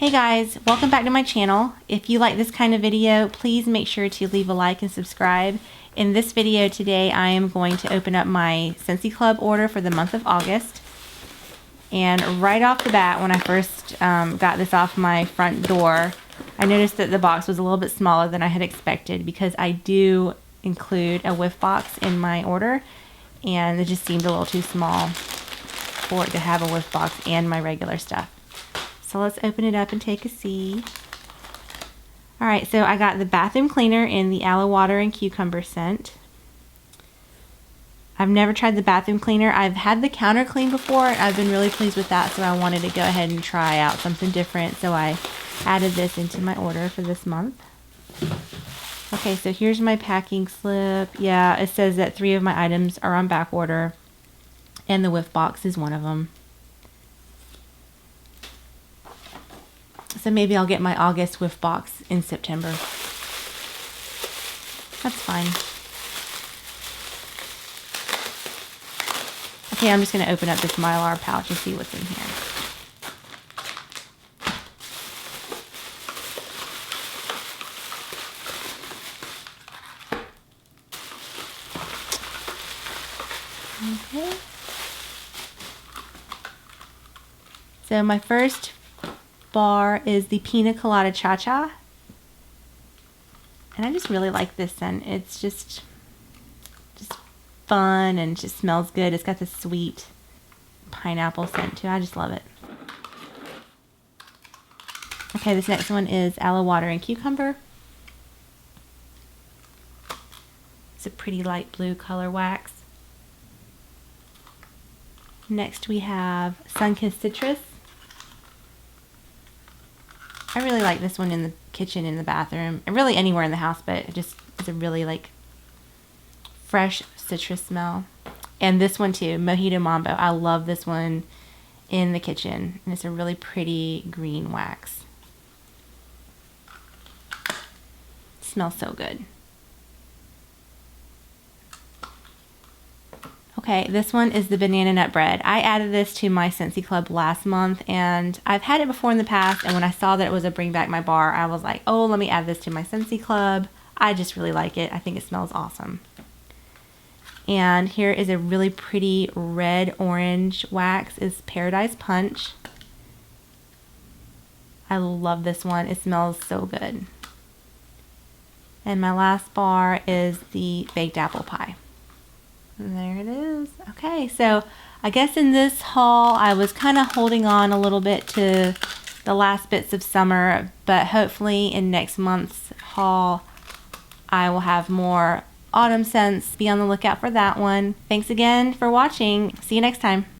Hey guys, welcome back to my channel. If you like this kind of video, please make sure to leave a like and subscribe. In this video today, I am going to open up my Scentsy Club order for the month of August. And right off the bat, when I first got this off my front door, I noticed that the box was a little bit smaller than I had expected because I do include a whiff box in my order, and it just seemed a little too small for it to have a whiff box and my regular stuff. So let's open it up and take a see. Alright, so I got the bathroom cleaner in the aloe water and cucumber scent. I've never tried the bathroom cleaner. I've had the counter clean before. I've been really pleased with that, so I wanted to go ahead and try out something different. So I added this into my order for this month. Okay, so here's my packing slip. Yeah, it says that 3 of my items are on back order, and the whiff box is one of them. So maybe I'll get my August whiff box in September. That's fine. Okay, I'm just going to open up this Mylar pouch and see what's in here. Okay. So my first bar is the Pina Colada Cha Cha, and I just really like this scent. It's just fun and just smells good. It's got this sweet pineapple scent too. I just love it. Okay, this next one is aloe water and cucumber. It's a pretty light blue color wax. Next we have sun-kissed citrus. I really like this one in the kitchen, in the bathroom, and really anywhere in the house, but it just is a really like fresh citrus smell. And this one too, Mojito Mambo. I love this one in the kitchen, and it's a really pretty green wax. It smells so good. Okay, this one is the banana nut bread. I added this to my Scentsy Club last month, and I've had it before in the past, and when I saw that it was a bring back my bar, I was like, oh, let me add this to my Scentsy Club. I just really like it. I think it smells awesome. And here is a really pretty red-orange wax. It's Paradise Punch. I love this one. It smells so good. And my last bar is the baked apple pie. And there it is. Okay, so I guess in this haul I was kind of holding on a little bit to the last bits of summer, but hopefully in next month's haul I will have more autumn scents. Be on the lookout for that one. Thanks again for watching. See you next time.